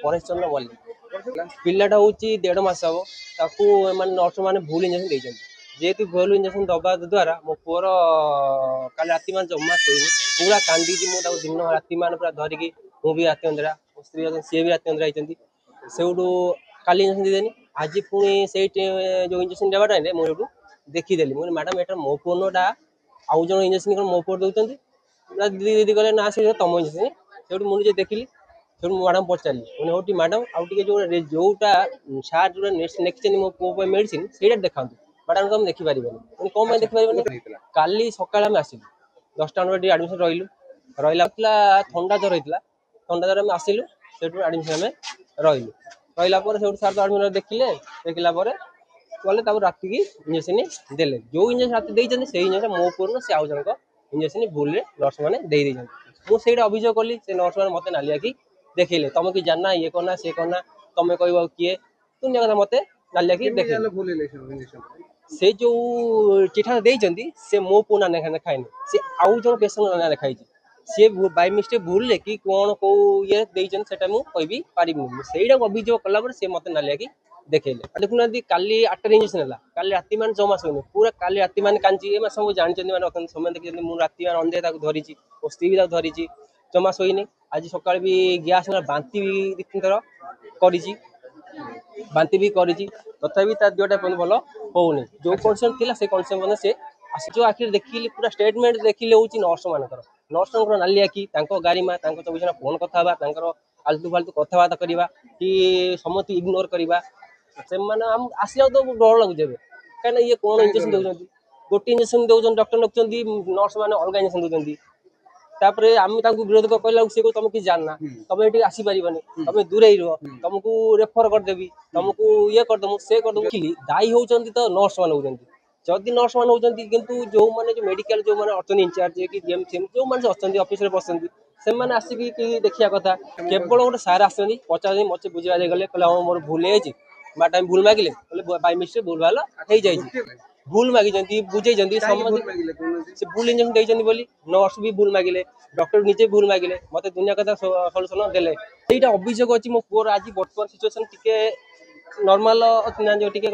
परेश चंद्र मल्लिक पिलाटा हूँ 1.5 मास हम ताकू नर्स मैंने भूल इंजेक्शन देते जेहेतु भूल इंजेक्शन दबा द्वारा मो पुअर काली राति मान जमा शोनी पूरा कांदी मुझे दिन राति मान पूरा धरिकी मुझे राति अंधेरा स्त्री सी भी राति अंधेरा होती से काली इंजेक्शन देदेनि आज पुणी से जो इंजेक्शन देवा टाइम मुझे देखीदेली मुझे मैडम एटा मो पुअटा आउ जन इंजेक्शन मो पुअर दौरान दीदी दीदी कहले ना से तुम इंजेक्शन से मुझे देखिली से मैडम पचारि मैंने हूँ मैडम आउ जोटा सार जो नेक्स्ट मो पुओ मेडिसिन से देखा मैडम तुम देखिपारे कौन देखिपारे काली सकाल आम आसिलु 10टा बेटे एडमिशन रहा थंडा ज्वर होता थंडा ज्वर आम आसिलु से एडमिशन आम रहा सार तो एडमिशन देखला गले राति की इंजेक्शन देले जो इंजेक्शन राति देते से इंजेक्शन मो पुअर से आउ जनक इंजेक्शन भूल नर्स मैंने मुझे अभियोग कली से नर्स मैंने मत नालिया कि देखिले तुम कि जानना ये करना से करना तुम कह किए दुनिया कथा मत नालिया कि देख से जो चिठा देते से मो पु ना खाएनि से आउ जन पेसेंट ना लिखाई सी बाय मिस्टेक भूल कि कौन कौ ये देटा मुझे पारि से अभियोग कला से मत नालिया कि देखिले देखुना काली 8 इंजेक्शन है काली राति मान जमा शोनी पूरा काली राति मान कांची सब जानते मैंने समय देखते मुझे राति मान अंधे धरी स्त्री भी धरी जमा शोनी आज सकाल भी गैस बांती भी 2-3 थर करी बांती भी करी तथापि देहटा भल होनी जो कंडीशन थी से कंडीशन से जो आखिर देखिली पूरा स्टेटमेंट देखिले हूँ नर्स मानकर नर्स नालिया कि गारिमा 24 घंटा फोन कथा आलतू फालतू कथबार्ता करवा कि समस्त इग्नोर करवा से आसला तो डर लगुचे कहीं ये कौन इंजेक्शन दौरान गोटे इंजेक्शन दौरान डॉक्टर रखुच्च नर्स मैंने अलग इंजेक्शन दौरान तापर आम विरोध कहला सी तुम कि जानना तुम ये आसपारे तुम दूरे रुह तुमको रेफर करदेवी तुमको ये करदेव से करदेव दायी होती तो नर्स मान होती जदि नर्स मान होती किंतु जो मैंने जो मेडिकल जो मैंने अच्छा इंचार्ज कि जीएम जो मैंने अच्छा ऑफिस बसती से मैंने आसिक देखा कथा केवल गोटे सार आस पचार मत बुझा गले कहले हाँ मोर भूल है मैडम भूल मागिले बाय मिस्टेक भूल भाल हो जाए भूल मागी बुझे से भूल इंजेक्शन देते बोली नर्स भी भूल मागिले डॉक्टर निजे भूल मागिले मत दुनिया कथा सल्यूशन देले यहाँ अभियोग अच्छी मो पुअर आज बर्तमान सिचुएसन टिके नॉर्मल ना जो टिके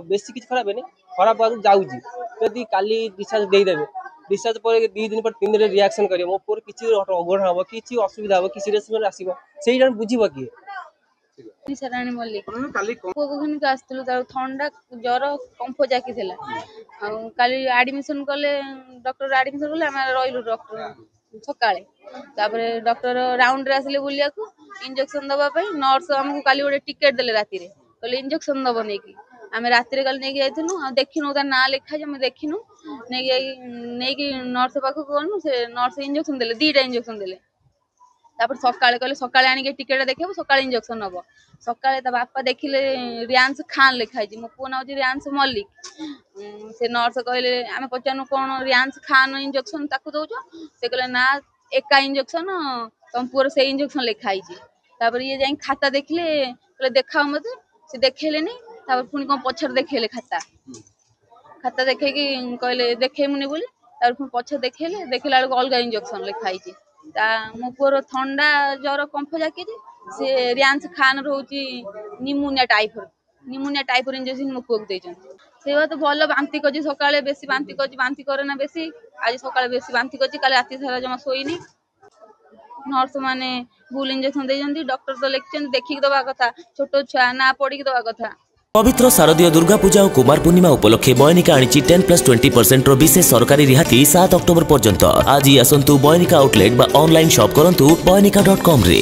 बेसी किसी खराब है खराब आगे जाऊँगी जदि काली डिस्चार्ज देदेवे डिस्चार्ज पर 2 दिन पर 3 दिन रिएक्शन कर मो पुअर किसी अघटन हम कि असुविधा हम कि सीरियस आसो से बुझे किए शराणी मल्लिक पुओ आसलु थंडा ज्वर कंफ जाकी काली एडमिशन कले डॉक्टर एडमिशन कले आम रही डॉक्टर सकाळे डॉक्टर राउंड रे आसिले बुलिया को इंजेक्शन दवाई नर्स आमको काली गोटे टिकेट देले राति रे कहले इंजेक्शन दब नहीं आम राति काली नहीं जाइनु देखिनु तार ना लिखा आम देखिनु नहीं नर्स पाखक गलु से नर्स इंजेक्शन देले 2टा इंजेक्शन देले तापर सकाळे कहले सकाळे आनिके टिकेट देखिबो सकाळे इंजेक्शन नबो सकाळे ता बापा देखिले रियांश खान लिखाई मो पुओ ना होची रियांश मल्लिक से नर्स कहले आमे पचानु कोन रियांश खान इंजेक्शन ताकू दउछो से कहले ना एका इंजेक्शन तुम पुअर से इंजेक्शन लिखाई तापर ये जाई खाता देखले कहले देखाओ मते से देखेले नहीं तापर पुनी कोन पछर देखेले खाता देखे कि कहले देखे मुनी बोली तापर पुनी पछर देखेले देखला अलग इंजेक्शन लिखाई मो पुअर थंडा ज्वर कंफ जाके से रियांश खान रोची निमोनिया टाइफर इंजेक्शन मो पुओ से तो भल बांती कर सकाଳେ बेसी बांती करे ना बेसी आज सकाଳେ बेसी बांती कर काले राति सारा जमा शोनी नर्स मैंने भूल इंजेक्शन देते डॉक्टर तो लिखते देखिक दवा कथा छोट छुआ ना पड़ी दवा कथा पवित्र शारदीय दुर्गा पूजा और कुमार पूर्णिमा उपलक्षे बयनिका आनी 10+20% विशेष सरकारी रिहाती 7 अक्टोबर पर्यंत आज ही आसंतु बयनिका आउटलेट बा ऑनलाइन शॉप करंतु बयनिका.com रे।